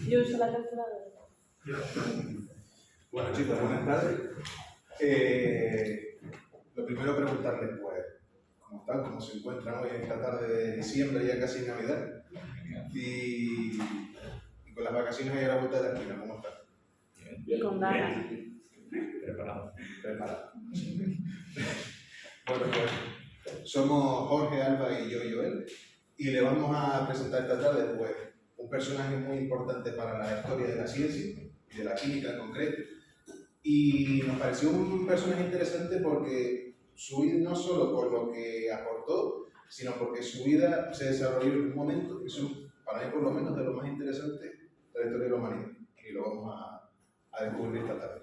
Yo uso la calculadora. Bueno chicos, buenas tardes. Lo primero preguntarles, pues, ¿cómo están? ¿Cómo se encuentran hoy en esta tarde de diciembre, ya casi Navidad? Y con las vacaciones ahí a la vuelta de la esquina, ¿cómo están? Bien. Con ganas. Preparado. Bueno, pues, somos Jorge, Alba y yo, Joel, y le vamos a presentar esta tarde, pues, un personaje muy importante para la historia de la ciencia y de la química en concreto. Y nos pareció un personaje interesante porque su vida, no solo por lo que aportó, sino porque su vida se desarrolló en un momento que son, para mí por lo menos, de lo más interesante de la historia de la humanidad. Y lo vamos a descubrir esta tarde.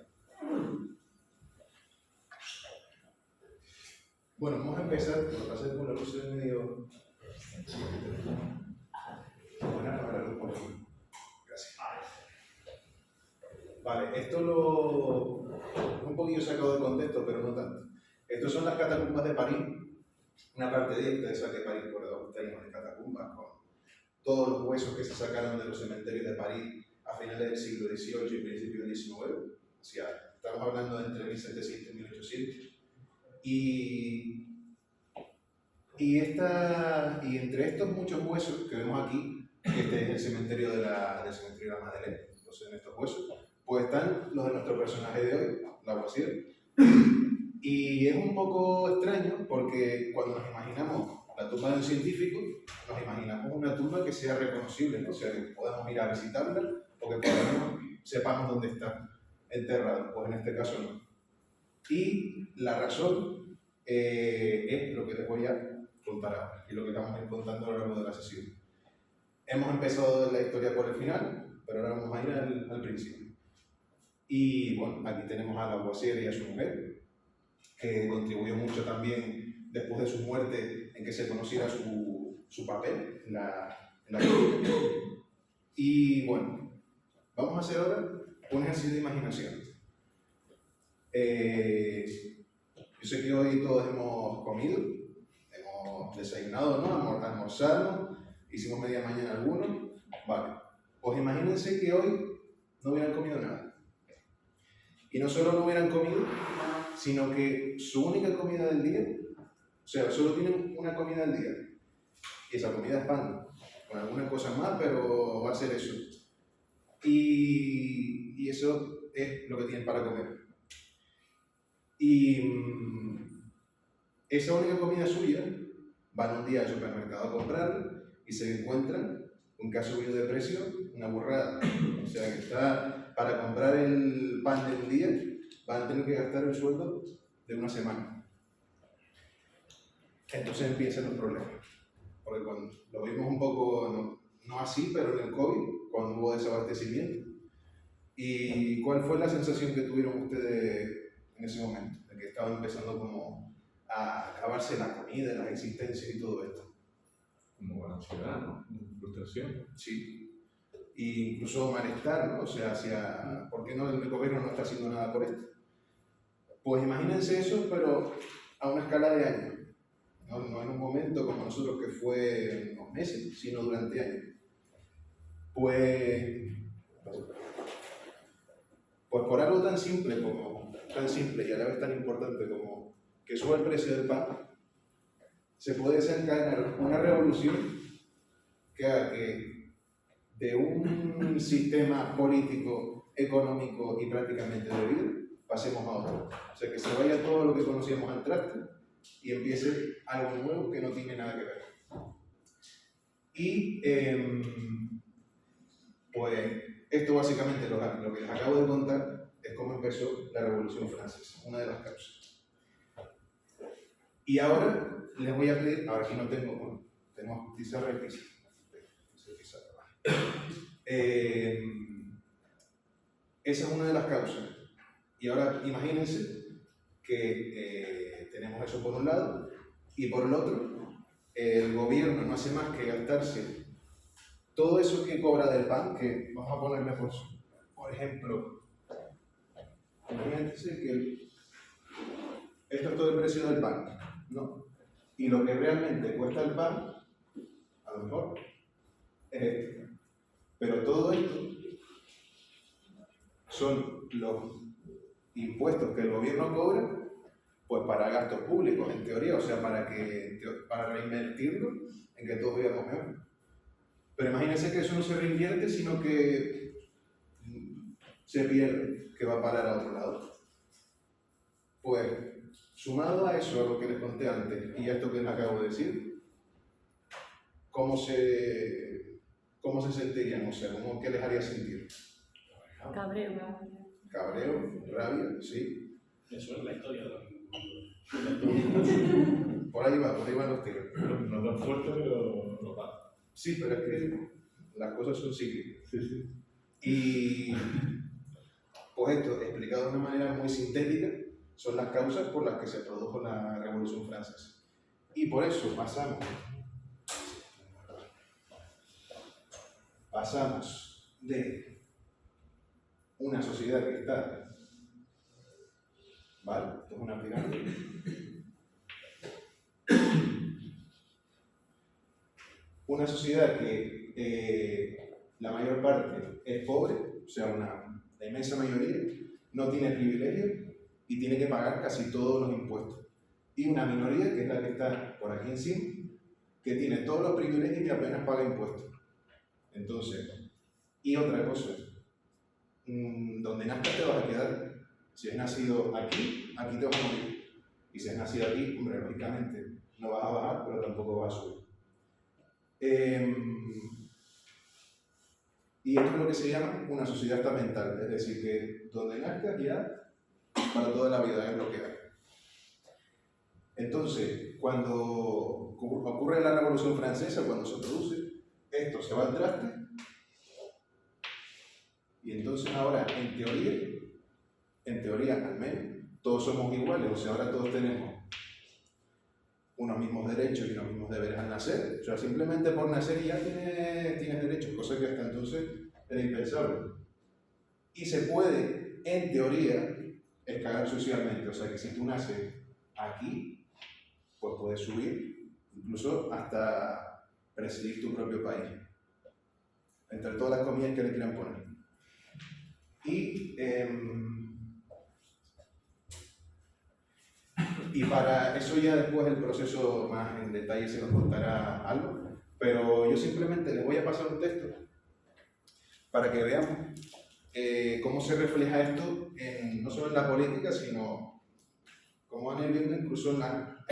Bueno, vamos a empezar, por pasar con la luz en medio. Buena para la luz, por favor. Gracias. Vale, esto lo un poquillo sacado de contexto, pero no tanto. Estas son las catacumbas de París, una parte de ustedes saben que París por debajo está lleno de catacumbas, con todos los huesos que se sacaron de los cementerios de París a finales del siglo XVIII y principios del XIX. O sea, estamos hablando de entre 1700 y 1800. Y entre estos muchos huesos que vemos aquí, que este es el cementerio de la Madeleine, entonces en estos huesos, pues están los de nuestro personaje de hoy, Lavoisier. Y es un poco extraño porque cuando nos imaginamos la tumba de un científico, nos imaginamos una tumba que sea reconocible, ¿no? O sea, que podamos ir a visitarla o que sepamos dónde está enterrado, pues en este caso no. Y la razón es lo que les voy a contar ahora y lo que vamos a ir contando a lo largo de la sesión. Hemos empezado la historia por el final, pero ahora vamos a ir al principio. Y bueno, aquí tenemos a Lavoisier y a su mujer, que contribuyó mucho también después de su muerte en que se conociera su papel en la química. Y bueno, vamos a hacer ahora un ejercicio de imaginación. Yo sé que hoy todos hemos comido, hemos desayunado, ¿no? Almorzado, hicimos media mañana algunos. Vale, pues imagínense que hoy no hubieran comido nada. Y no solo no hubieran comido, sino que su única comida del día, o sea, solo tienen una comida al día. Y esa comida es pan, con alguna cosa más, pero va a ser eso. Y eso es lo que tienen para comer. Y esa única comida suya, van un día al supermercado a comprarla y se encuentran con que ha subido de precio una burrada. O sea, que está para comprar el pan de un día, van a tener que gastar el sueldo de una semana. Entonces empiezan los problemas. Porque cuando lo vimos un poco, no así, pero en el COVID, cuando hubo desabastecimiento. ¿Y cuál fue la sensación que tuvieron ustedes en ese momento? De que estaban empezando como a acabarse la comida, las existencias y todo esto. Como ansiedad, ¿no? Frustración. Sí. E incluso malestar, ¿no? O sea, ¿por qué no el gobierno no está haciendo nada por esto? Pues imagínense eso, pero a una escala de años. No en un momento como nosotros que fue unos meses, sino durante años. Pues por algo tan simple y a la vez tan importante como que suba el precio del pan, se puede desencadenar una revolución que haga que de un sistema político, económico y prácticamente de vida pasemos a otro. O sea, que se vaya todo lo que conocíamos al traste y empiece algo nuevo que no tiene nada que ver. Y pues esto básicamente lo que les acabo de contar es cómo empezó la Revolución Francesa, una de las causas. Y ahora les voy a pedir, ahora aquí no tenemos pizarra y pizarra. Esa es una de las causas. Y ahora imagínense que tenemos eso por un lado y por el otro, el gobierno no hace más que gastarse todo eso que cobra del pan, que vamos a ponerle por ejemplo, imagínense que esto es todo el precio del pan. No. Y lo que realmente cuesta el pan, a lo mejor, es esto. Pero todo esto son los impuestos que el gobierno cobra pues para gastos públicos, en teoría, o sea, para reinvertirlo en que todos vivamos mejor. Pero imagínense que eso no se reinvierte, sino que se pierde, que va a parar a otro lado. Pues, sumado a eso, a lo que les conté antes, y a esto que les acabo de decir, ¿cómo se sentirían? O sea, ¿qué les haría sentir? Cabreo. Cabreo, rabia, sí. Eso es la historia de la Por ahí van los tiros. No tan fuerte, pero no pasa. Sí, pero es que las cosas son cíclicas. Sí, sí. Y pues esto, explicado de una manera muy sintética, son las causas por las que se produjo la Revolución Francesa. Y por eso pasamos de una sociedad que está, ¿vale? Esto es una pirámide. Una sociedad que la mayor parte es pobre, o sea, la inmensa mayoría no tiene privilegios y tiene que pagar casi todos los impuestos. Y una minoría, que es la que está por aquí encima, que tiene todos los privilegios y apenas paga impuestos. Entonces, y otra cosa, donde nazcas te vas a quedar. Si has nacido aquí, aquí te vas a morir. Y si has nacido aquí, hombre, lógicamente no vas a bajar, pero tampoco vas a subir. Y esto es lo que se llama una sociedad estamental, es decir, que donde nazcas ya para toda la vida es lo que hay. Entonces, cuando ocurre la Revolución Francesa, cuando se produce, esto se va al traste, y entonces ahora, en teoría al menos, todos somos iguales, o sea, ahora todos tenemos unos mismos derechos y unos mismos deberes al nacer. O sea, simplemente por nacer ya tienes derechos, cosa que hasta entonces era impensable. Y se puede, en teoría, escalar socialmente. O sea, que si tú naces aquí, pues puedes subir, incluso hasta presidir tu propio país. Entre todas las comillas que le quieran poner. Y para eso ya después el proceso más en detalle se nos contará algo, pero yo simplemente les voy a pasar un texto para que veamos cómo se refleja esto no solo en la política, sino como van a ir viendo incluso en la...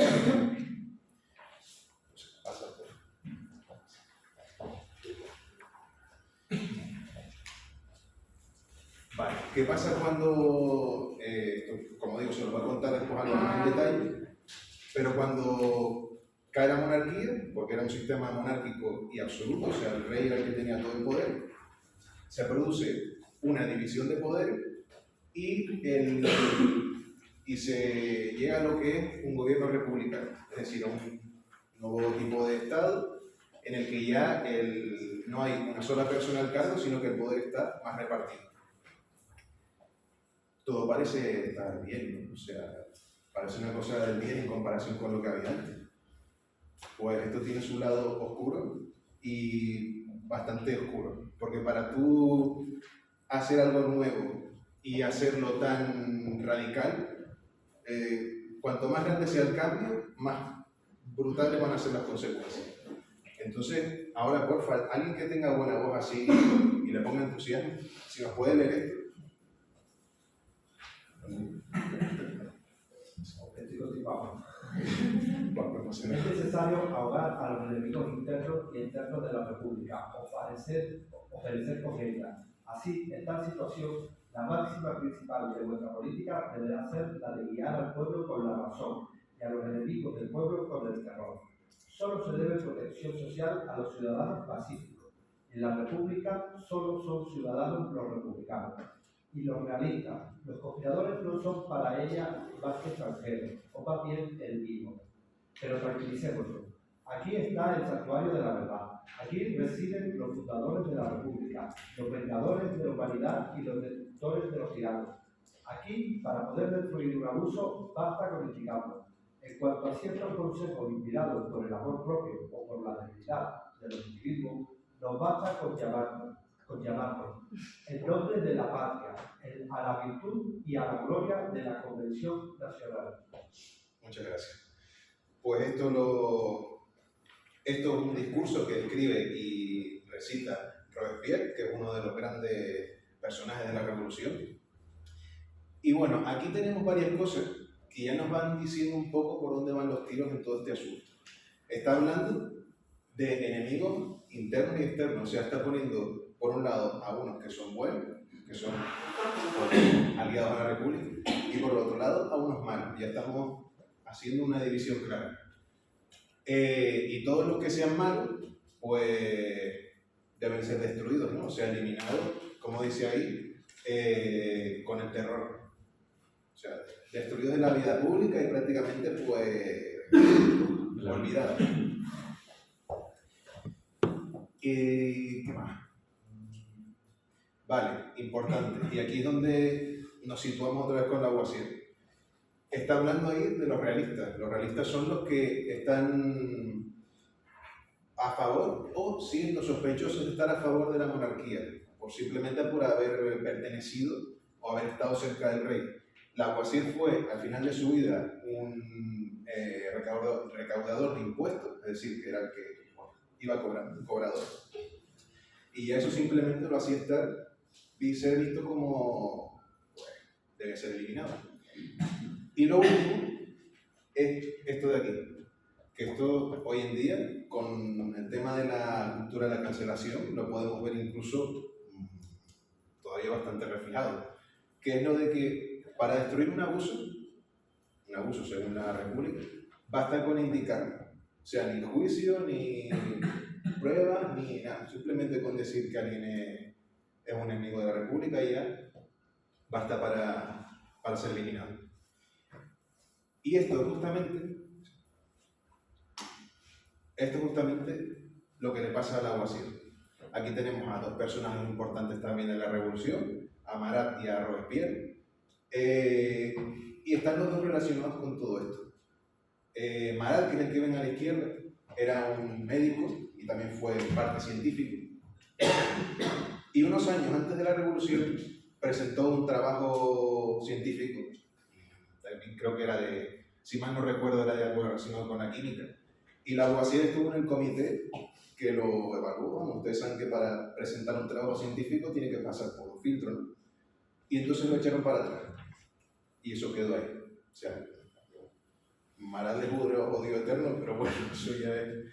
Vale, ¿qué pasa cuando, como digo, se los voy a contar después algo más en detalle, pero cuando cae la monarquía, porque era un sistema monárquico y absoluto, o sea, el rey era el que tenía todo el poder, se produce una división de poderes y se llega a lo que es un gobierno republicano, es decir, a un nuevo tipo de Estado en el que ya no hay una sola persona al cargo, sino que el poder está más repartido. Todo parece estar bien, ¿no? O sea, parece una cosa del bien en comparación con lo que había antes. Pues esto tiene su lado oscuro y bastante oscuro, porque para tú hacer algo nuevo y hacerlo tan radical, cuanto más grande sea el cambio, más brutales van a ser las consecuencias. Entonces, ahora porfa, alguien que tenga buena voz así y le ponga entusiasmo, si nos puede leer esto. Es necesario ahogar a los enemigos internos y externos de la República, o perecer con ella. Así, en tal situación, la máxima principal de vuestra política deberá ser la de guiar al pueblo con la razón y a los enemigos del pueblo con el terror. Solo se debe protección social a los ciudadanos pacíficos. En la República solo son ciudadanos los republicanos. Y los realistas, los conspiradores no son para ella más que extranjeros, o más bien enemigos. Pero tranquilicémonos. Aquí está el santuario de la verdad. Aquí residen los fundadores de la República, los vengadores de la humanidad y los destructores de los tiranos. Aquí, para poder destruir un abuso, basta con indicarlo. En cuanto a ciertos consejos inspirados por el amor propio o por la debilidad de los individuos, nos basta con llamarlos en nombre de la patria, a la virtud y a la gloria de la Convención Nacional. Muchas gracias. Pues esto es un discurso que escribe y recita Robespierre, que es uno de los grandes personajes de la Revolución. Y bueno, aquí tenemos varias cosas que ya nos van diciendo un poco por dónde van los tiros en todo este asunto. Está hablando de enemigos internos y externos, o sea, está poniendo por un lado a unos que son buenos, que son aliados a la República, y por el otro lado a unos malos. Ya estamos haciendo una división clara. Y todos los que sean malos, pues deben ser destruidos, ¿no? O sea, eliminados, como dice ahí, con el terror. O sea, destruidos de la vida pública y prácticamente, pues, olvidados. ¿Y qué más? Vale, importante. Y aquí es donde nos situamos otra vez con Lavoisier. Está hablando ahí de los realistas. Los realistas son los que están a favor o siendo sospechosos de estar a favor de la monarquía, o simplemente por haber pertenecido o haber estado cerca del rey. Lavoisier fue, al final de su vida, un recaudador de impuestos, es decir, que era el que iba cobrando, un cobrador. Y eso simplemente lo hacía ser visto como, pues, debe ser eliminado. Y lo último es esto de aquí, que esto hoy en día, con el tema de la cultura de la cancelación, lo podemos ver incluso todavía bastante reflejado, que es lo de que para destruir un abuso según la República, basta con indicar, o sea, ni juicio, ni pruebas, ni nada, simplemente con decir que alguien es un enemigo de la República y ya basta para ser eliminado. Y esto es justamente lo que le pasa a Lavoisier. Aquí tenemos a dos personajes importantes también de la Revolución, a Marat y a Robespierre, y están los dos relacionados con todo esto. Marat, que es el que ven a la izquierda, era un médico y también fue parte científico. Y unos años antes de la Revolución presentó un trabajo científico, creo que era si mal no recuerdo, era de algo relacionado con la química. Y Lavoisier estuvo en el comité que lo evaluó. Ustedes saben que para presentar un trabajo científico tiene que pasar por un filtro, ¿no? Y entonces lo echaron para atrás. Y eso quedó ahí. O sea, Marat le pudo odio eterno, pero bueno, eso ya es.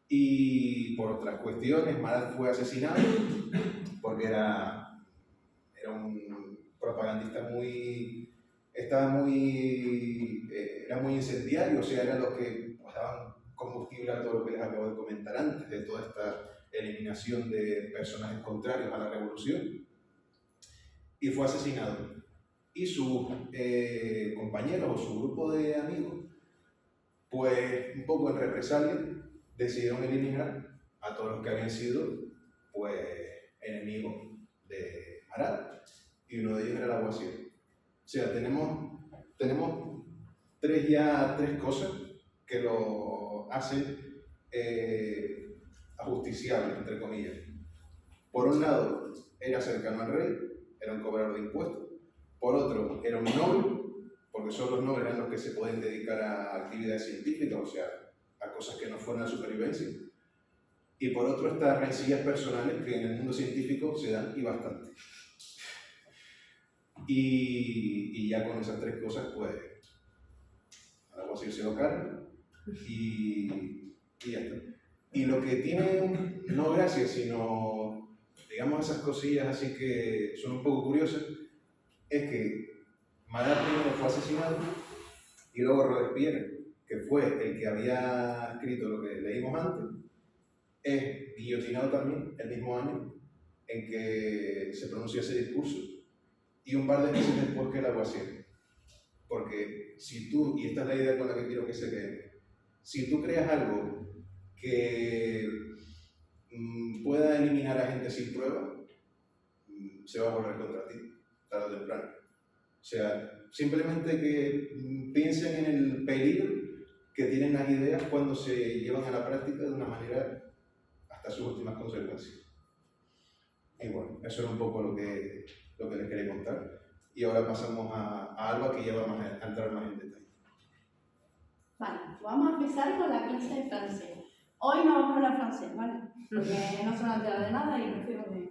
Y por otras cuestiones, Marat fue asesinado porque era un propagandista era muy incendiario, o sea, eran los que daban combustible a todo lo que les acabo de comentar antes, de toda esta eliminación de personajes contrarios a la revolución, y fue asesinado. Y sus compañeros o su grupo de amigos, pues un poco en represalia, decidieron eliminar a todos los que habían sido, pues, enemigos de Marat, y uno de ellos era Lavoisier. O sea, tenemos tres cosas que lo hacen ajusticiable, entre comillas. Por un lado, era cercano al rey, era un cobrador de impuestos. Por otro, era un noble, porque solo los nobles eran los que se pueden dedicar a actividades científicas, o sea, a cosas que no fueran la supervivencia. Y por otro, estas rencillas personales que en el mundo científico se dan y bastante. Y ya con esas tres cosas, pues, algo así se lo carga y ya está. Y lo que tiene, no gracia, sino, digamos, esas cosillas así que son un poco curiosas, es que Marat primero fue asesinado y luego Robespierre, que fue el que había escrito lo que leímos antes, es guillotinado también el mismo año en que se pronunció ese discurso y un par de meses después que Lavoisier. Porque si tú, y esta es la idea con la que quiero que se quede, si tú creas algo que pueda eliminar a gente sin prueba, se va a volver contra ti, tarde o temprano. O sea, simplemente que piensen en el peligro que tienen las ideas cuando se llevan a la práctica de una manera hasta sus últimas consecuencias. Y bueno, eso era un poco lo que les quería contar. Y ahora pasamos a Alba, que ya vamos a entrar más en detalle. Vale, vamos a empezar con la clase de francés. Hoy no vamos a hablar francés, ¿vale? Porque no se van a enterar de nada y prefiero que...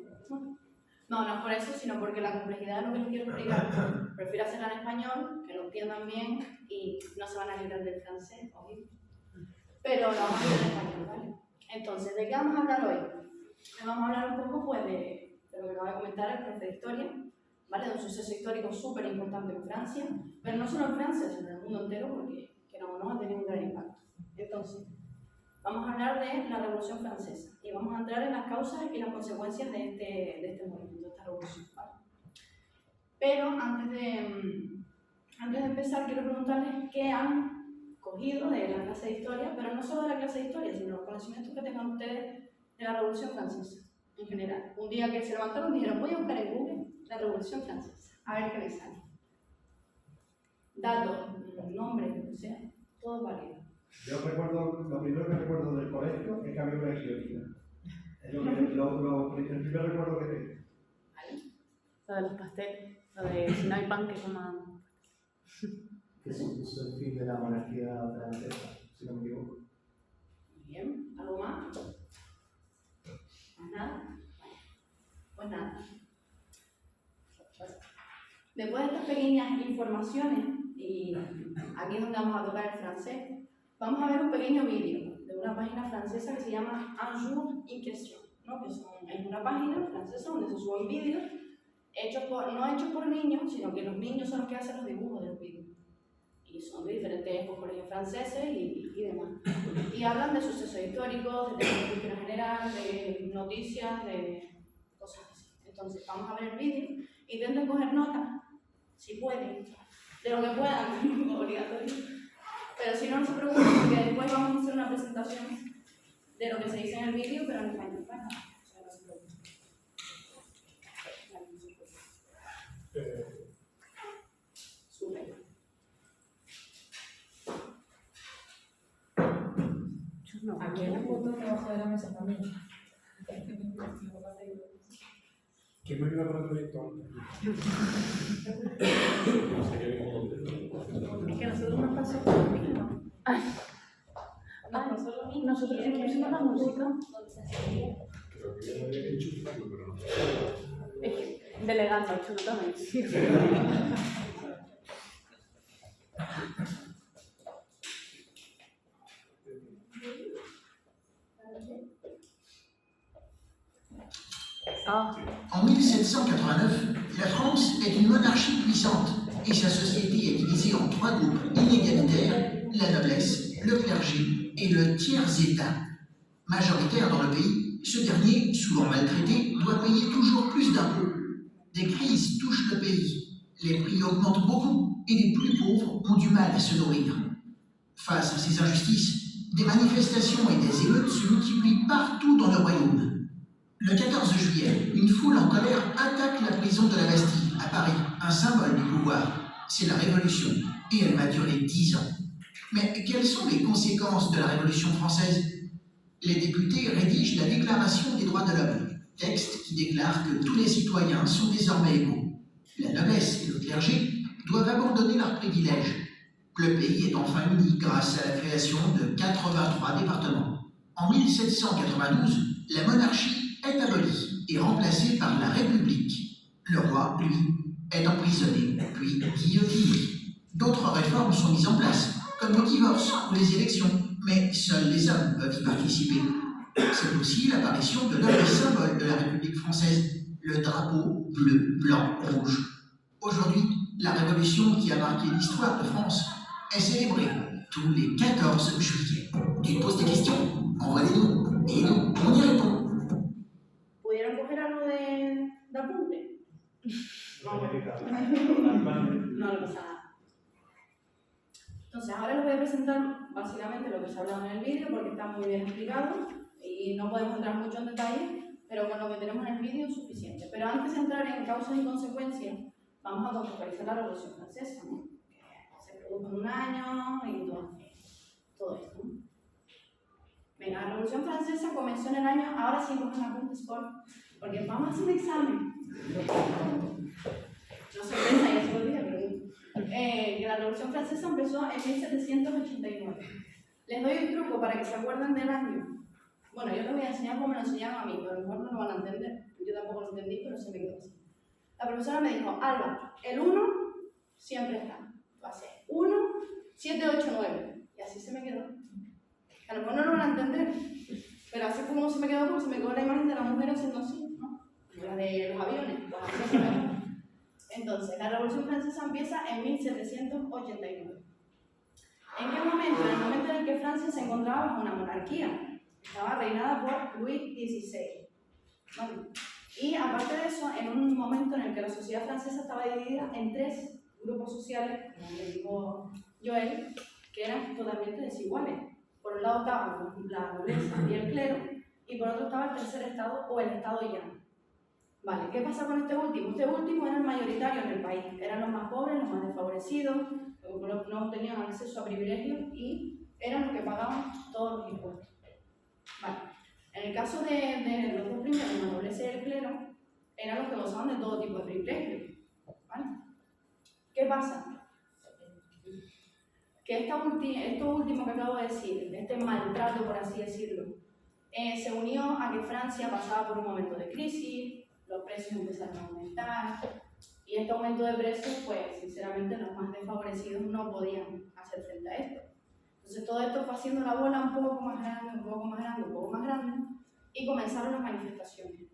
No es por eso, sino porque la complejidad de lo que les quiero explicar, prefiero hacerla en español, que lo entiendan bien y no se van a librar del francés, obvio. Pero lo vamos a hacer en español, ¿vale? Entonces, ¿de qué vamos a hablar hoy? Vamos a hablar un poco pues, de lo que acaba de comentar el profe de historia, ¿vale? De un suceso histórico súper importante en Francia, pero no solo en Francia, sino en el mundo entero, porque no ha tenido un gran impacto. Entonces, vamos a hablar de la Revolución Francesa y vamos a entrar en las causas y las consecuencias de este movimiento, de esta revolución, ¿vale? Pero antes de empezar, quiero preguntarles qué han cogido de la clase de historia, pero no solo de la clase de historia, sino los conocimientos que tengan ustedes de la Revolución Francesa en general. Un día que se levantaron dijeron, voy a buscar en Google la Revolución Francesa, a ver qué me sale. Datos, nombres, lo que sea, todo válido. Yo recuerdo, lo primero que recuerdo del colegio es que había una guillotina. Es el primer recuerdo que tengo. ¿Vale? Lo de los pasteles, lo de si no hay pan que coman. Que supuso el fin de la monarquía francesa, si no me equivoco. Muy bien, ¿algo más? ¿Más nada? Pues nada. Después de estas pequeñas informaciones, y aquí es donde vamos a tocar el francés, vamos a ver un pequeño vídeo de una página francesa que se llama Un jour en question, ¿no? Que es una página francesa donde se suben vídeos no hechos por niños, sino que los niños son los que hacen los dibujos de los vídeos. Y son de diferentes colegios franceses y demás. Y hablan de sucesos históricos, de temas de cultura general, de noticias, de cosas así. Entonces, vamos a ver el vídeo. Intenten coger notas, si pueden, de lo que puedan, obligatorio. Pero si no, no se preocupen, porque después vamos a hacer una presentación de lo que se dice en el vídeo, pero en español. ¿Vale? O sea, no se preocupen. Súper. No, Aquí hay un botón debajo de la mesa también. ¿Quién me ayuda con el proyecto? es que nosotros nos pasó por lo mismo. Nosotros que pusimos la música. Creo que yo me había enchufado, pero no. Es que delegando, absolutamente. En 1789, la France est une monarchie puissante et sa société est divisée en trois groupes inégalitaires, la noblesse, le clergé et le tiers-état. Majoritaire dans le pays, ce dernier, souvent maltraité, doit payer toujours plus d'impôts. Des crises touchent le pays, les prix augmentent beaucoup et les plus pauvres ont du mal à se nourrir. Face à ces injustices, des manifestations et des émeutes se multiplient partout dans le royaume. Le 14 juillet, une foule en colère attaque la prison de la Bastille, à Paris, un symbole du pouvoir. C'est la Révolution, et elle va durer 10 ans. Mais quelles sont les conséquences de la Révolution française? Les députés rédigent la Déclaration des droits de l'homme, texte qui déclare que tous les citoyens sont désormais égaux. La noblesse et le clergé doivent abandonner leurs privilèges. Le pays est enfin uni grâce à la création de 83 départements. En 1792, la monarchie est abolie et remplacée par la République. Le roi, lui, est emprisonné, puis guillotiné. D'autres réformes sont mises en place, comme le divorce ou les élections, mais seuls les hommes peuvent y participer. C'est aussi l'apparition de l'un des symboles de la République française, le drapeau bleu, blanc, rouge. Aujourd'hui, la révolution qui a marqué l'histoire de France est célébrée tous les 14 juillet. Tu poses des questions? Envoie-les-nous, et nous, on y répond. ¿Pudieron coger algo de apunte? No le pasa nada. Entonces, ahora les voy a presentar básicamente lo que se ha hablado en el vídeo porque está muy bien explicado y no podemos entrar mucho en detalle, pero con lo que tenemos en el vídeo es suficiente. Pero antes de entrar en causas y consecuencias, vamos a contextualizar la Revolución Francesa, ¿no? Que se produjo en un año y todo esto, ¿no? Venga, la Revolución Francesa comenzó en el año, ahora sí cogen apuntes porque vamos a hacer un examen. No sorpresa, ya se lo dije, pero que la Revolución Francesa empezó en 1789. Les doy un truco para que se acuerden del año. Bueno, yo les voy a enseñar cómo me lo enseñaron a mí, pero a lo mejor no lo van a entender. Yo tampoco lo entendí, pero se me quedó así. La profesora me dijo, Alba, el 1 siempre está. Va a ser 1, 7, 8, 9. Y así se me quedó. A lo mejor no lo van a entender, pero así fue como se me quedó, porque se me quedó la imagen de la mujer haciendo así, ¿no? La de los aviones, pues así se me quedó. Entonces, la Revolución Francesa empieza en 1789. ¿En qué momento? En el momento en el que Francia se encontraba bajo una monarquía. Estaba reinada por Luis XVI. ¿Vale? Y aparte de eso, en un momento en el que la sociedad francesa estaba dividida en 3 grupos sociales, como le dijo Joel, que eran totalmente desiguales. Por un lado estaba la nobleza y el clero, y por otro estaba el tercer estado o el estado llano. Vale, ¿qué pasa con este último? Este último era el mayoritario en el país, eran los más pobres, los más desfavorecidos, los que no tenían acceso a privilegios y eran los que pagaban todos los impuestos. Vale, en el caso de los dos primeros, la nobleza y el clero, eran los que gozaban de todo tipo de privilegios. ¿Vale? ¿Qué pasa? Que esto último que acabo de decir, este maltrato, por así decirlo, se unió a que Francia pasaba por un momento de crisis, los precios empezaron a aumentar, y este aumento de precios, pues sinceramente los más desfavorecidos no podían hacer frente a esto. Entonces todo esto fue haciendo la bola un poco más grande, un poco más grande, un poco más grande, y comenzaron las manifestaciones.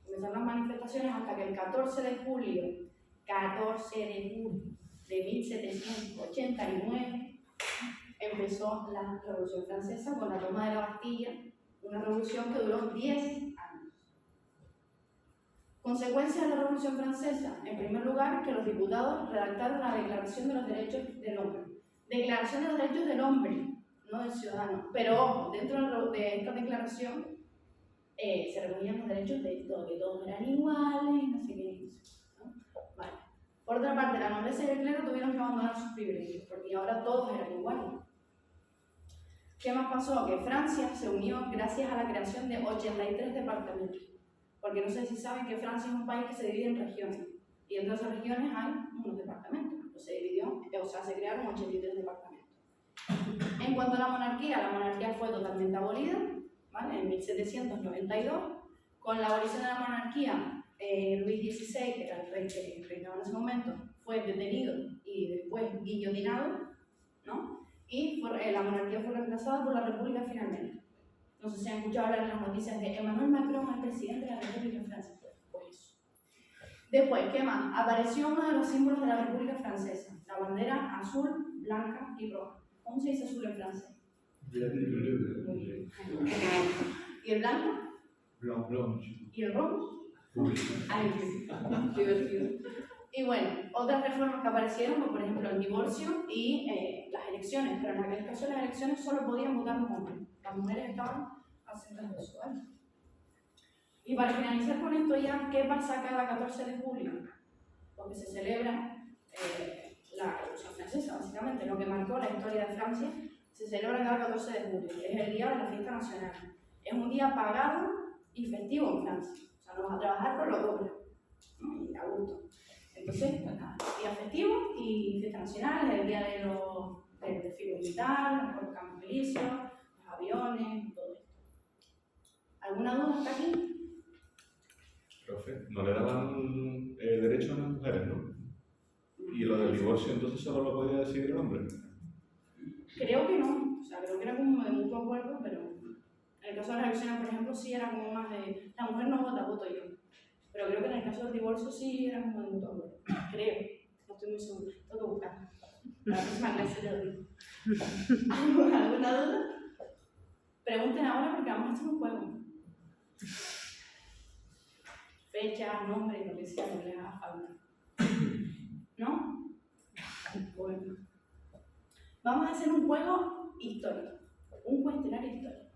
Comenzaron las manifestaciones hasta que el 14 de julio de 1789, empezó la Revolución Francesa con la toma de la Bastilla, una revolución que duró 10 años. Consecuencia de la Revolución Francesa, en primer lugar, que los diputados redactaron la Declaración de los Derechos del Hombre. Declaración de los Derechos del Hombre, no del ciudadano. Pero ojo, dentro de esta declaración se recogían los derechos de todos, que todos eran iguales, no sé qué, ¿no? Vale. Por otra parte, la nobleza y el clero tuvieron que abandonar sus privilegios, porque ahora todos eran iguales. ¿Qué más pasó? Que Francia se unió gracias a la creación de 83 departamentos. Porque no sé si saben que Francia es un país que se divide en regiones. Y entre esas regiones hay unos departamentos. Pues se dividió, se crearon 83 departamentos. En cuanto a la monarquía fue totalmente abolida, ¿vale? En 1792. Con la abolición de la monarquía, Luis XVI, que era el rey que reinaba en ese momento, fue detenido y después guillotinado, ¿no? Y la monarquía fue reemplazada por la república finalmente. No sé si han escuchado hablar en las noticias de Emmanuel Macron, el presidente de la República en Francia. Pues eso. Después, ¿qué más? Apareció uno de los símbolos de la República Francesa, la bandera azul, blanca y roja. ¿Cómo se dice azul en francés? ¿Y el blanco? ¿Y el rojo? Ay, qué divertido. Y bueno, otras reformas que aparecieron, como por ejemplo el divorcio y las elecciones, pero en aquel caso las elecciones solo podían votar los hombres, las mujeres estaban aceptando eso, ¿vale? Y para finalizar con esto ya, ¿qué pasa cada 14 de julio? Porque se celebra la Revolución Francesa, básicamente, lo que marcó la historia de Francia, se celebra cada 14 de julio, es el día de la fiesta nacional. Es un día pagado y festivo en Francia, o sea, no vas a trabajar por lo doble, ¿no? Y a gusto. Entonces, pues nada, día festivo y fiesta nacional, es el día del desfile militar, los campos elíseos, los aviones, todo esto. ¿Alguna duda hasta aquí? Profe, no le daban derecho a las mujeres, ¿no? Y lo del divorcio entonces solo lo podía decidir el hombre. Creo que no, o sea, creo que era como de mutuo acuerdo, pero en el caso de las elecciones, por ejemplo, sí era como más de la mujer no vota, voto yo. Pero creo que en el caso del divorcio sí era como de mutuo acuerdo. Creo, no estoy muy segura, tengo que buscar. La próxima clase le doy. ¿Alguna duda? Pregunten ahora porque vamos a hacer un juego. Fecha, nombre, lo que sea, no les haga falta. ¿No? Bueno. Vamos a hacer un juego histórico, un cuestionario histórico.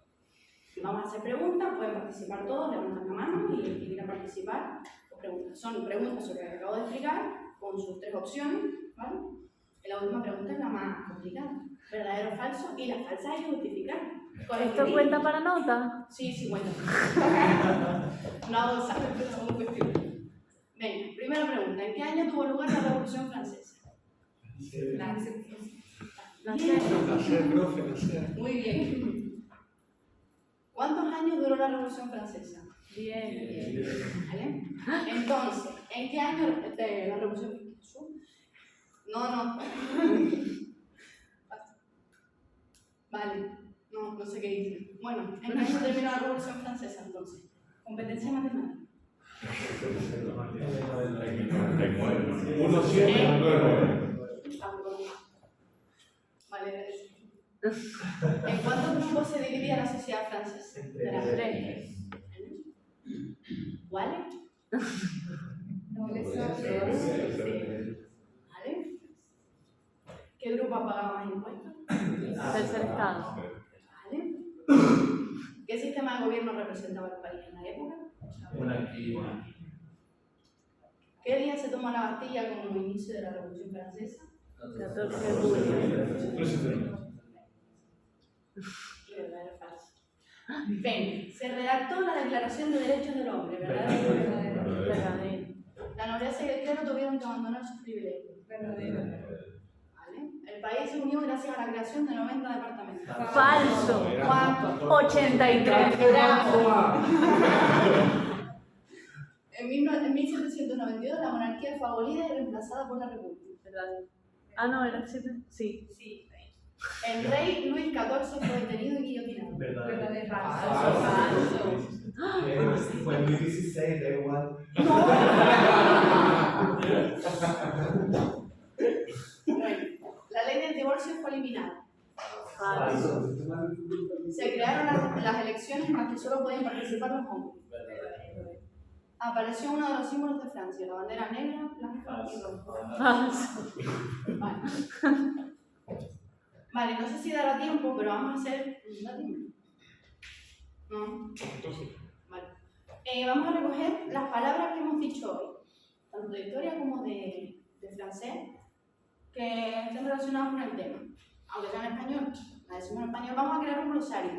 Vamos a hacer preguntas, pueden participar todos, levantan la mano y el que quiera participar, pues preguntas. Son preguntas sobre lo que acabo de explicar, con sus 3 opciones, ¿vale? Y la última pregunta es la más complicada. ¿Verdadero o falso? Y la falsa hay que justificar. ¿Esto cuenta para nota? Sí, cuenta. No hago examen, pero hago cuestión. Venga, primera pregunta. ¿En qué año tuvo lugar la Revolución Francesa? Muy bien. ¿Cuántos años duró la Revolución Francesa? 10. ¿Vale? Entonces, ¿en qué año la Revolución? No. Vale, no sé qué dice. Bueno, ¿en qué año terminó la Revolución Francesa entonces? Competencia matemática. Vale, ¿en cuántos grupos se dividía la sociedad francesa? Entre 3. ¿Cuáles? ¿Vale? ¿Qué grupo pagaba más impuestos? Tercer estado. ¿Vale? ¿Qué sistema de gobierno representaba el país en la época? Monarquía. ¿Qué día se tomó la Bastilla como inicio de la Revolución Francesa? 14 de julio. ¿Verdadero o falso? Ven, se redactó la Declaración de Derechos del Hombre, ¿verdadero? Verdadero. La nobleza y el clero tuvieron que abandonar sus privilegios. Verdadero. ¿Vale? El país se unió gracias a la creación de 90 departamentos. Falso. ¿Cuánto? 83. En 1792 la monarquía fue abolida y reemplazada por la república. Verdadero. Ah, no, era 7. Sí. Sí. El rey Luis XIV fue detenido y guillotinado. Verdadero. Falso. Fue en 2016, da igual. Bueno, la ley del divorcio fue eliminada. Falso. Se crearon las elecciones en las que solo podían participar los hombres. Apareció uno de los símbolos de Francia, la bandera negra, blanca y roja. Falso. Vale, no sé si dará tiempo, pero vamos a hacer... ¿Da tiempo? ¿No? Vale. Vamos a recoger las palabras que hemos dicho hoy, tanto de historia como de francés, que estén relacionadas con el tema. Aunque sea en español, la decimos en español, vamos a crear un glosario.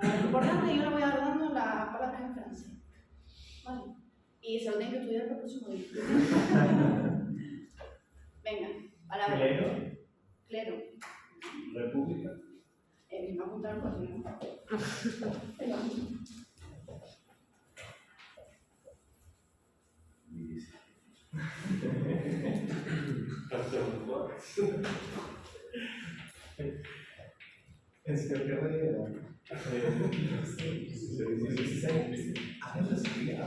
Lo importante, yo le voy a dar dando las palabras en francés. Vale. Y se lo tienen que estudiar para el próximo día. Venga, palabra. Clero. República. Me va a apuntar cosas, ¿no? En serio, ¿qué rey era? 16. Ah, no sabía.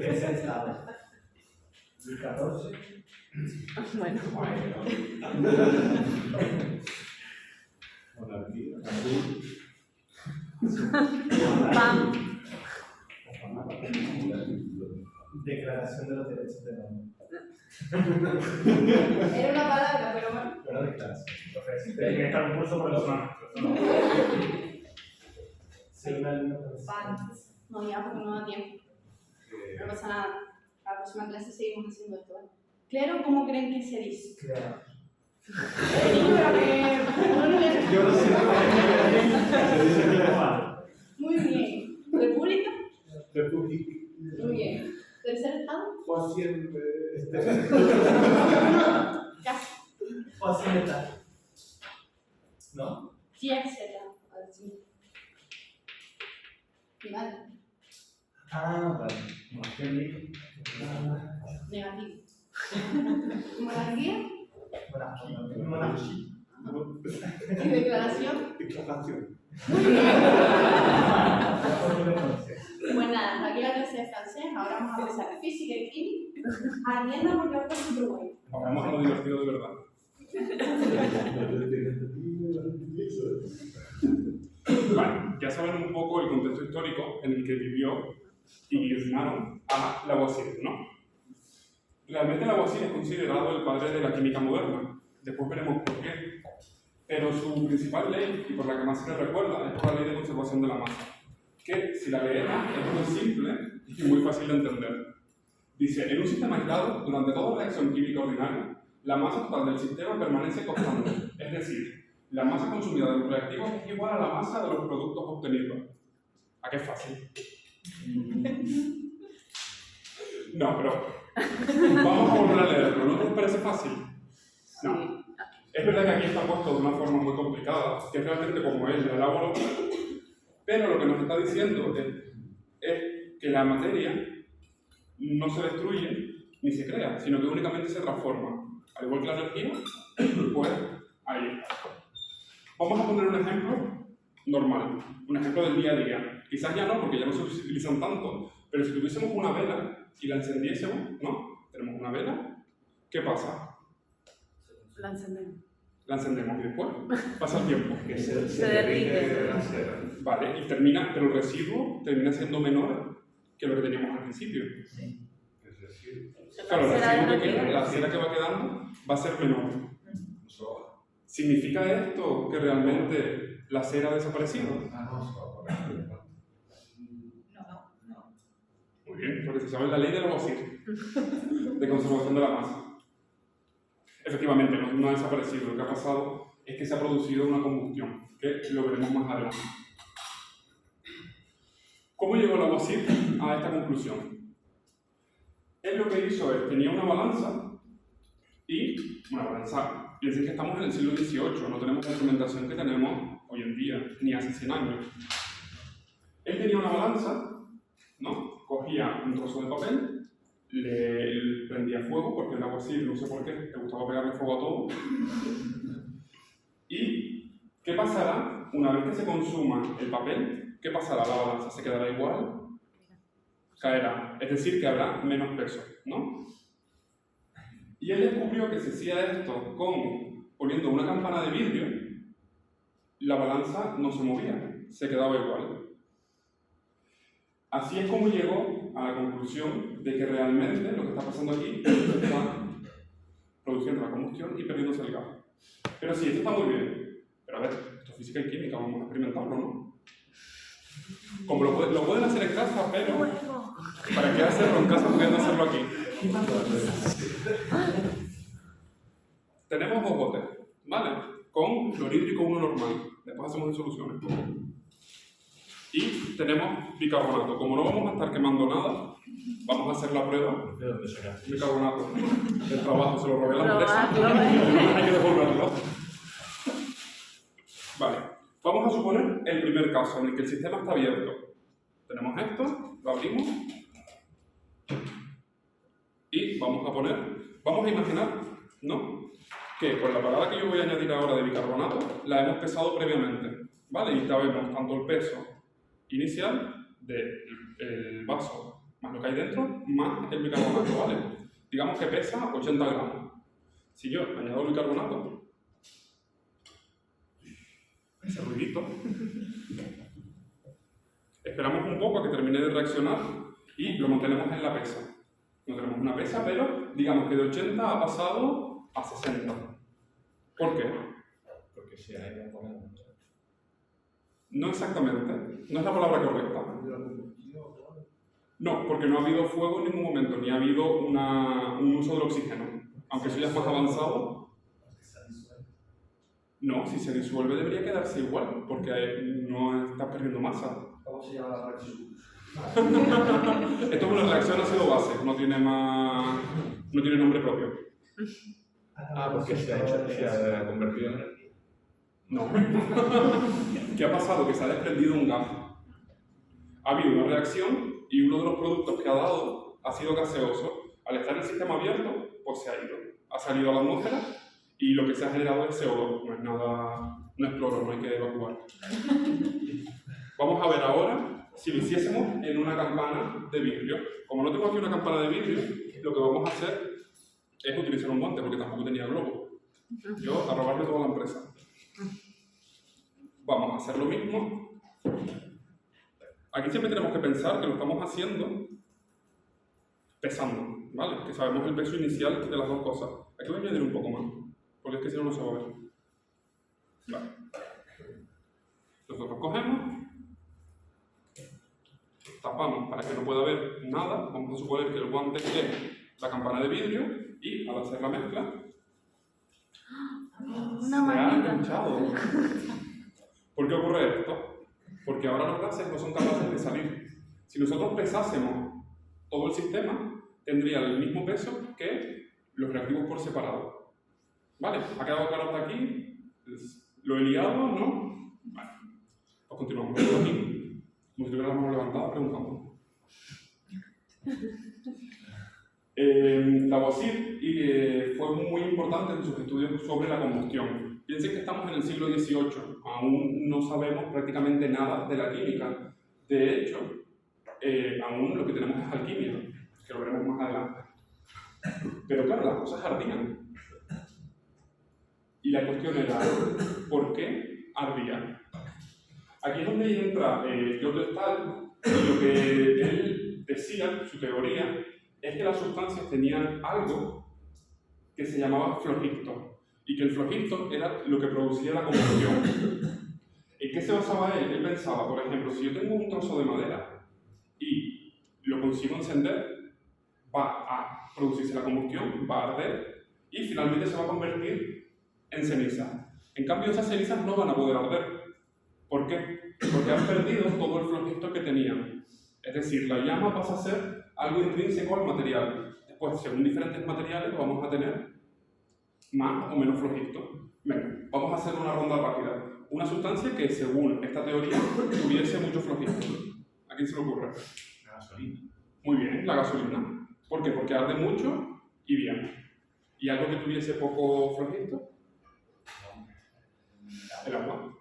Ese estado. 14. Bueno. Monarquía. Pam. Declaración de los derechos del hombre. Era una palabra, pero bueno. Pero declaración. Tiene que estar un curso personal. Sí, una línea. No, ya porque no da tiempo. No pasa nada. La próxima clase seguimos haciendo esto, ¿vale? Clero, ¿cómo creen que se dice? Claro. Yo lo sé. Muy bien. ¿República? República. Muy bien. ¿Tercer estado? O siempre. Casi. O Z. ¿No? Fiexeta. Así. Final. Ah, vale. Negativo. Monarquía Monarquía. y declaración. Declaración. Pues nada, aquí la clase de francés. Ahora vamos a empezar física y química. Atienda porque ahora es súper guay. Vamos a lo divertido de verdad. Vale, ya saben un poco el contexto histórico en el que vivió y guillotiнаron a Lavoisier, ¿no? Realmente Lavoisier es considerado el padre de la química moderna. Después veremos por qué. Pero su principal ley, y por la que más se le recuerda, es por la ley de conservación de la masa, que si la leemos es muy simple y muy fácil de entender. Dice, en un sistema aislado, durante toda reacción química ordinaria, la masa total del sistema permanece constante, es decir, la masa consumida de los reactivos es igual a la masa de los productos obtenidos. ¿A qué es fácil? No, pero vamos a volver a leerlo. ¿No os parece fácil? No. Es verdad que aquí está puesto de una forma muy complicada, que es realmente como él, la elaboro, pero lo que nos está diciendo es que la materia no se destruye ni se crea, sino que únicamente se transforma. Al igual que la energía, pues ahí está. Vamos a poner un ejemplo normal, un ejemplo del día a día. Quizás ya no, porque ya no se utilizan tanto, pero si tuviésemos una vela y la encendiésemos, ¿no? Tenemos una vela, ¿qué pasa? La encendemos. La encendemos y después pasa el tiempo. Que Se derrite. la cera. Vale, y termina, pero el residuo termina siendo menor que lo que teníamos al principio. Es decir, Claro, el cera residuo de que lo que queda, la cera que va quedando, va a ser menor. ¿Significa esto que realmente la cera ha desaparecido? Muy bien, porque se llama la ley de Lavoisier, de conservación de la masa. Efectivamente, no ha desaparecido. Lo que ha pasado es que se ha producido una combustión, que lo veremos más adelante. ¿Cómo llegó Lavoisier a esta conclusión? Él lo que hizo es, tenía una balanza y, una balanza, piensen que estamos en el siglo XVIII, no tenemos la instrumentación que tenemos hoy en día, ni hace 100 años. Él tenía una balanza, ¿no? Cogía un trozo de papel, le prendía fuego, porque el Lavoisier, no sé por qué, le gustaba pegarle fuego a todo. ¿Y qué pasará una vez que se consuma el papel? ¿Qué pasará? La balanza se quedará igual, caerá, es decir, que habrá menos peso, ¿no? Y él descubrió que si hacía esto poniendo una campana de vidrio, la balanza no se movía, se quedaba igual. Así es como llegó a la conclusión de que realmente lo que está pasando aquí es que está produciendo la combustión y perdiéndose el gas. Pero sí, esto está muy bien. Pero a ver, esto es física y química, vamos a experimentarlo, ¿no? Como lo pueden hacer en casa, pero ¿para qué hacerlo en casa? Pueden hacerlo aquí. Tenemos dos botes, ¿vale? Con clorhídrico y con uno normal. Después hacemos soluciones. Y tenemos bicarbonato. Como no vamos a estar quemando nada, vamos a hacer la prueba. ¿de dónde sacaste? Bicarbonato. Del trabajo, se lo robé a la empresa. Probarlo. Hay que devolverlo. Vale. Vamos a suponer el primer caso en el que el sistema está abierto. Tenemos esto, lo abrimos. Y vamos a imaginar, ¿no? Que con la parada que yo voy a añadir ahora de bicarbonato, la hemos pesado previamente, ¿vale? Y sabemos tanto el peso inicial del vaso, más lo que hay dentro, más el bicarbonato, ¿vale? Digamos que pesa 80 gramos. Si yo añado el bicarbonato, ese ruidito, esperamos un poco a que termine de reaccionar y lo mantenemos en la pesa. No tenemos una pesa, pero digamos que de 80 ha pasado a 60. ¿Por qué? Porque si hay un componente. No exactamente, no es la palabra correcta. No, porque no ha habido fuego en ningún momento, ni ha habido un uso del oxígeno. Aunque eso ya es más avanzado. No, si se disuelve debería quedarse igual, porque no está perdiendo masa. ¿Cómo se llama la reacción? Esto es una reacción ácido-base, no tiene nombre propio. Porque se ha convertido en energía. No. ¿Qué ha pasado? Que se ha desprendido un gas. Ha habido una reacción y uno de los productos que ha dado ha sido gaseoso. Al estar el sistema abierto, pues se ha ido. Ha salido a la atmósfera y lo que se ha generado es CO2. No es nada, no es cloro, no hay que evacuar. Vamos a ver ahora si lo hiciésemos en una campana de vidrio. Como no tengo aquí una campana de vidrio, lo que vamos a hacer es utilizar un guante, porque tampoco tenía globo. Yo a robarle toda la empresa. Vamos a hacer lo mismo. Aquí siempre tenemos que pensar que lo estamos haciendo pesando, ¿vale? Que sabemos el peso inicial de las dos cosas. Aquí voy a añadir un poco más, porque es que si no, no se va a ver. Vale. Nosotros cogemos tapamos para que no pueda haber nada. Vamos a suponer que el guante es la campana de vidrio y al hacer la mezcla Una se ha manita. enganchado. ¿Por qué ocurre esto? Porque ahora los gases no son capaces de salir. Si nosotros pesásemos todo el sistema, tendría el mismo peso que los reactivos por separado. ¿Vale? ¿Ha quedado claro hasta aquí? ¿Lo he liado? ¿No? Vale. Pues continuamos por aquí. Como si tuviera la mano levantada, preguntando. Lavoisier fue muy importante en sus estudios sobre la combustión. Piensen que estamos en el siglo XVIII, aún no sabemos prácticamente nada de la química. De hecho, aún lo que tenemos es alquimia, que lo veremos más adelante. Pero claro, las cosas ardían. Y la cuestión era, ¿por qué ardían? Aquí es donde entra Joseph Stahl, y lo que él decía, su teoría, es que las sustancias tenían algo que se llamaba flogisto, y que el flogisto era lo que producía la combustión. ¿En qué se basaba él? Él pensaba, por ejemplo, si yo tengo un trozo de madera y lo consigo encender, va a producirse la combustión, va a arder y finalmente se va a convertir en ceniza. En cambio, esas cenizas no van a poder arder. ¿Por qué? Porque han perdido todo el flogisto que tenían. Es decir, la llama pasa a ser algo intrínseco al material. Después, según diferentes materiales, vamos a tener más o menos flogisto. Venga, vamos a hacer una ronda rápida. Una sustancia que, según esta teoría, tuviese mucho flogisto. ¿A quién se le ocurre? La gasolina. Muy bien, la gasolina. ¿Por qué? Porque arde mucho y bien. ¿Y algo que tuviese poco flogisto? El agua.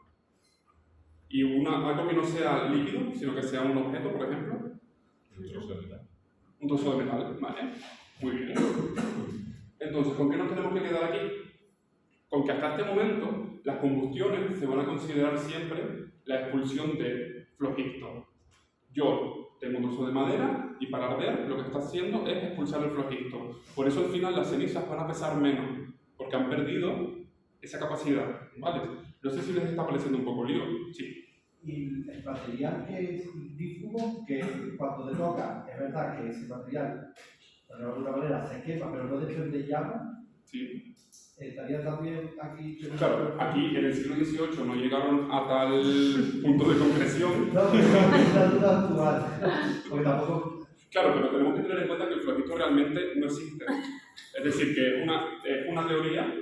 ¿Y algo que no sea líquido, sino que sea un objeto, por ejemplo? Un trozo de metal. Un trozo de metal, ¿vale? Muy bien. Entonces, ¿con qué nos tenemos que quedar aquí? Con que hasta este momento las combustiones se van a considerar siempre la expulsión de flogisto. Yo tengo un trozo de madera y para arder lo que está haciendo es expulsar el flogisto. Por eso al final las cenizas van a pesar menos, porque han perdido esa capacidad, ¿vale? No sé si les está pareciendo un poco lío. Sí. Y el material que es dífugo, que cuando te toca, es verdad que ese material, de alguna manera, se quema, pero no desprende llama. Sí. Estaría también aquí. Claro, aquí en el siglo XVIII no llegaron a tal punto de concreción. No, pero es una duda actual. Porque tampoco. Claro, pero tenemos que tener en cuenta que el flogisto realmente no existe. Es decir, que es una teoría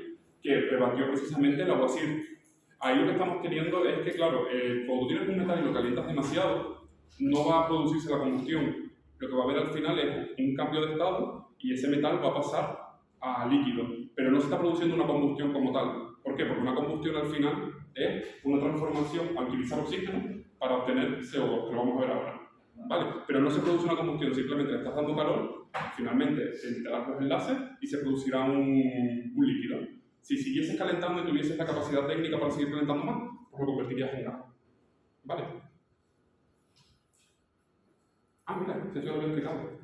que rebatió precisamente Lavoisier. Ahí lo que estamos teniendo es que, claro, cuando tú tienes un metal y lo calientas demasiado, no va a producirse la combustión. Lo que va a haber al final es un cambio de estado y ese metal va a pasar a líquido, pero no se está produciendo una combustión como tal. ¿Por qué? Porque una combustión al final es una transformación al utilizar oxígeno para obtener CO2, que lo vamos a ver ahora. ¿Vale? Pero no se produce una combustión, simplemente le estás dando calor, finalmente se emitirán los enlaces y se producirá un líquido. Si siguieses calentando y tuvieses la capacidad técnica para seguir calentando más, pues lo convertirías en gas. ¿Vale? Ah, mira, se te lo había explicado.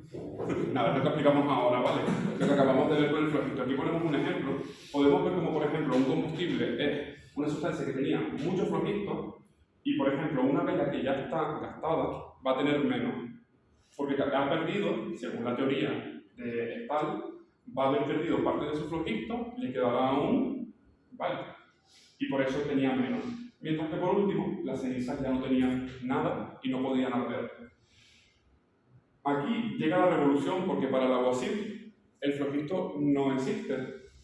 Nada, es lo que explicamos ahora, ¿vale? Lo que acabamos de ver con el flogisto. Aquí ponemos un ejemplo. Podemos ver como, por ejemplo, un combustible es una sustancia que tenía mucho flogisto y, por ejemplo, una vela que ya está gastada va a tener menos. Porque ha perdido, según la teoría de Stahl, va a haber perdido parte de su flogisto, le quedará aún, ¿vale? Y por eso tenía menos. Mientras que por último, las cenizas ya no tenían nada y no podían arder. Aquí llega la revolución porque para Lavoisier el flogisto no existe.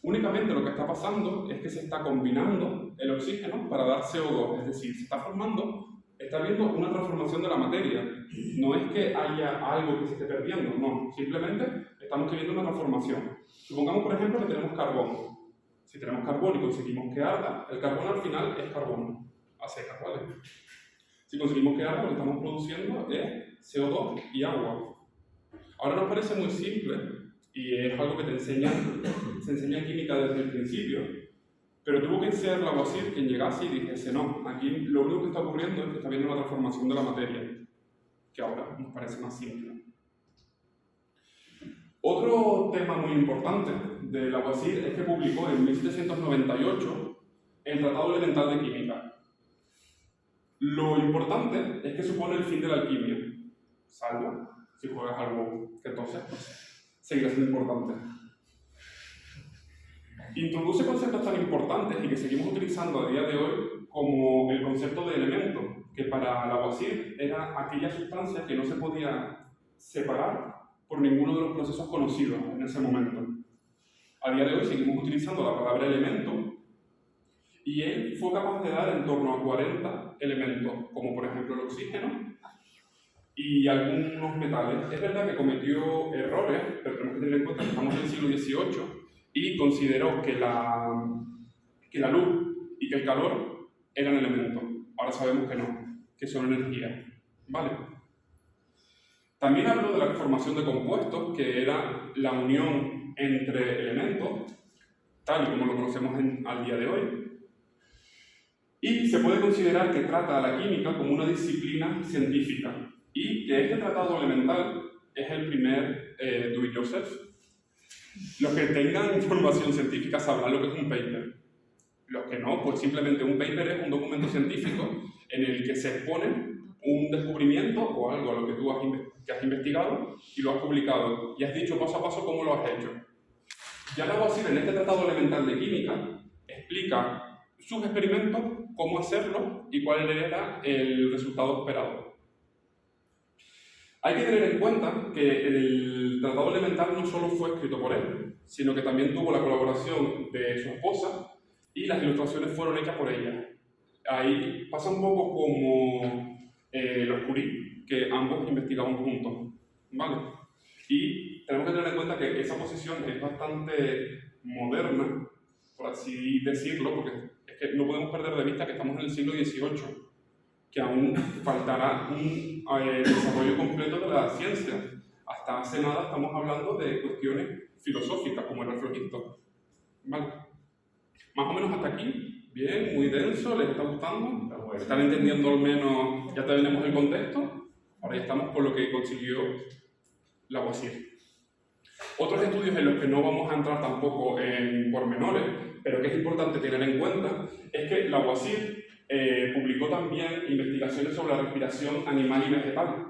Únicamente lo que está pasando es que se está combinando el oxígeno para dar CO2, es decir, se está formando, está habiendo una transformación de la materia. No es que haya algo que se esté perdiendo, no, simplemente estamos teniendo una transformación. Supongamos, por ejemplo, que tenemos carbón. Si tenemos carbón y conseguimos que arda, el carbón al final es carbono, a secas, ¿vale? Si conseguimos que arda, lo que estamos produciendo es CO2 y agua. Ahora nos parece muy simple y es algo que se enseña en química desde el principio, pero tuvo que ser Lavoisier quien llegase y dijese, no, aquí lo único que está ocurriendo es que está habiendo una transformación de la materia, que ahora nos parece más simple. Otro tema muy importante de Lavoisier es que publicó en 1798 el Tratado Elemental de Química. Lo importante es que supone el fin de la alquimia. salvo si juegas algo que entonces pues, seguirá siendo importante. Introduce conceptos tan importantes y que seguimos utilizando a día de hoy como el concepto de elemento, que para Lavoisier era aquella sustancia que no se podía separar por ninguno de los procesos conocidos en ese momento. A día de hoy seguimos utilizando la palabra elemento y él fue capaz de dar en torno a 40 elementos, como por ejemplo el oxígeno y algunos metales. Es verdad que cometió errores, pero tenemos que tener en cuenta que estamos en el siglo XVIII y consideró que la luz y que el calor eran elementos. Ahora sabemos que no, que son energía. ¿Vale? También habló de la formación de compuestos, que era la unión entre elementos, tal y como lo conocemos al día de hoy. Y se puede considerar que trata a la química como una disciplina científica y que este tratado elemental es el primer do-it-yourself. Los que tengan información científica sabrán lo que es un paper. Los que no, pues simplemente un paper es un documento científico en el que se expone un descubrimiento o algo a lo que tú has investigado y lo has publicado y has dicho paso a paso cómo lo has hecho. Ya Lavoisier en este tratado elemental de química explica sus experimentos, cómo hacerlo y cuál era el resultado esperado. Hay que tener en cuenta que el tratado elemental no solo fue escrito por él, sino que también tuvo la colaboración de su esposa y las ilustraciones fueron hechas por ella. Ahí pasa un poco como los Curie, que ambos investigaban juntos, ¿vale? Y tenemos que tener en cuenta que esa posición es bastante moderna, por así decirlo, porque es que no podemos perder de vista que estamos en el siglo XVIII, que aún faltará un desarrollo completo de la ciencia. Hasta hace nada estamos hablando de cuestiones filosóficas, como el reflogisto. ¿Vale? Más o menos hasta aquí, bien, muy denso, ¿les está gustando? ¿Están entendiendo al menos? Ya tenemos el contexto, ahora ya estamos con lo que consiguió Lavoisier. Otros estudios en los que no vamos a entrar tampoco en pormenores, pero que es importante tener en cuenta, es que Lavoisier publicó también investigaciones sobre la respiración animal y vegetal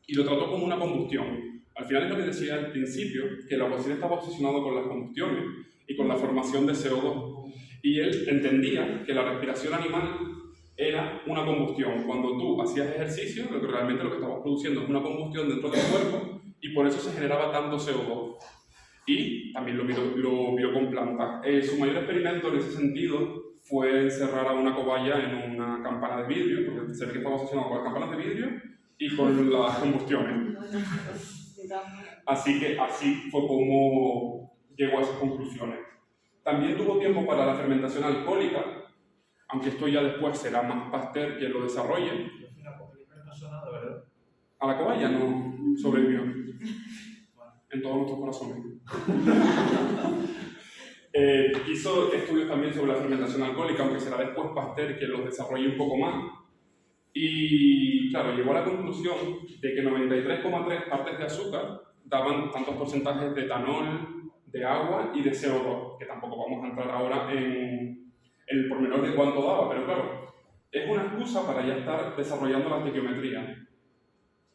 y lo trató como una combustión. Al final es lo que decía al principio, que Lavoisier estaba obsesionado con las combustiones y con la formación de CO2 y él entendía que la respiración animal era una combustión. Cuando tú hacías ejercicio, lo que realmente lo que estabas produciendo es una combustión dentro del cuerpo y por eso se generaba tanto CO2. Y también lo vio con plantas. Su mayor experimento en ese sentido fue encerrar a una cobaya en una campana de vidrio, porque se ve que estaba obsesionado con las campanas de vidrio y con las combustiones. Así que así fue como llegó a esas conclusiones. También tuvo tiempo para la fermentación alcohólica, aunque esto ya después será más Pasteur quien lo desarrolle. A la cobaya no sobrevivió en todos nuestros corazones. Hizo estudios también sobre la fermentación alcohólica, aunque será después Pasteur quien los desarrolle un poco más. Y claro, llegó a la conclusión de que 93,3 partes de azúcar daban tantos porcentajes de etanol, de agua y de CO2, que tampoco vamos a entrar ahora en el pormenor de cuánto daba, pero claro, es una excusa para ya estar desarrollando la estequiometría.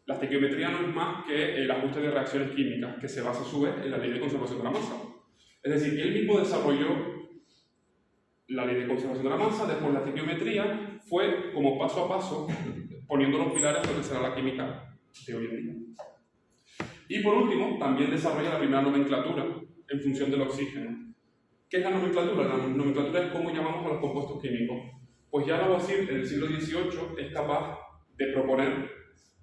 La estequiometría no es más que el ajuste de reacciones químicas, que se basa a su vez en la ley de conservación de la masa. Es decir, que él mismo desarrolló la ley de conservación de la masa, después la estequiometría, fue como paso a paso poniendo los pilares de lo que será la química de hoy en día. Y por último, también desarrolla la primera nomenclatura en función del oxígeno. ¿Qué es la nomenclatura? La nomenclatura es cómo llamamos a los compuestos químicos. Pues ya Lavoisier en el siglo XVIII es capaz de proponer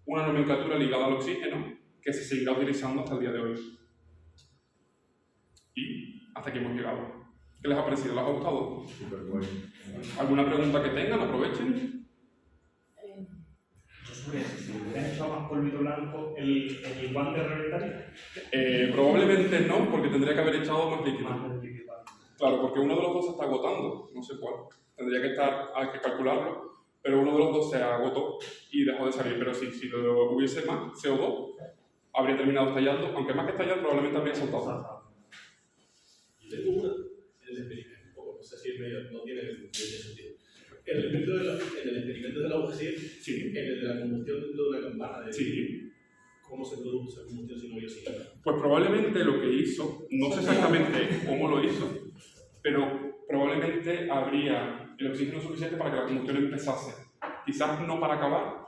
una nomenclatura ligada al oxígeno que se seguirá utilizando hasta el día de hoy. Y hasta aquí hemos llegado. ¿Qué les ha parecido? ¿Les ha gustado? Súper bueno. ¿Alguna pregunta que tengan? Aprovechen. Si hubieran echado más polvito blanco, ¿el guante reventaría? Probablemente no, porque tendría que haber echado más líquido. Claro, porque uno de los dos se está agotando, no sé cuál. Tendría que hay que calcularlo, pero uno de los dos se agotó y dejó de salir. Pero sí, si lo hubiese más CO2, habría terminado estallando, aunque más que estallar probablemente habría soltado. Yo tengo una en el experimento, no sé si no tiene sentido. En el experimento de Lavoisier, Sí. en el de la combustión dentro de una campana de... Sí. ¿cómo se produce combustión si no había oxígeno? Pues probablemente lo que hizo, no sé exactamente cómo lo hizo, pero probablemente habría el oxígeno suficiente para que la combustión empezase. Quizás no para acabar,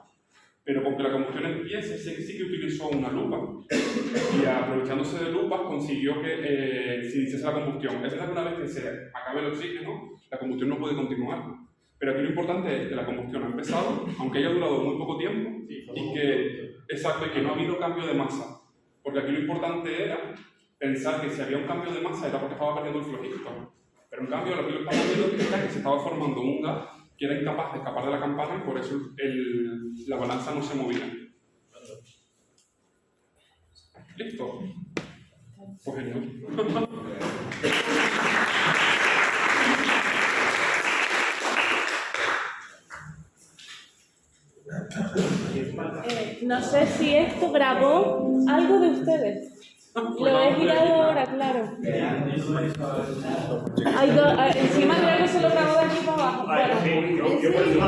pero con que la combustión empiece, sí que utilizó una lupa y aprovechándose de lupas consiguió que se iniciase la combustión. Es verdad que una vez que se acabe el oxígeno, la combustión no puede continuar. Pero aquí lo importante es que la combustión ha empezado, aunque haya durado muy poco tiempo, y que no ha habido cambio de masa. Porque aquí lo importante era pensar que si había un cambio de masa era porque estaba perdiendo el flogíston. Pero en cambio, lo que lo estamos viendo es que se estaba formando un gas que era incapaz de escapar de la campana y por eso la balanza no se movía. ¿Listo? Pues genial. No sé si esto grabó algo de ustedes. Lo he girado ahora, claro. Hay encima creo que se lo grabó de aquí para abajo. Sí, yo por eso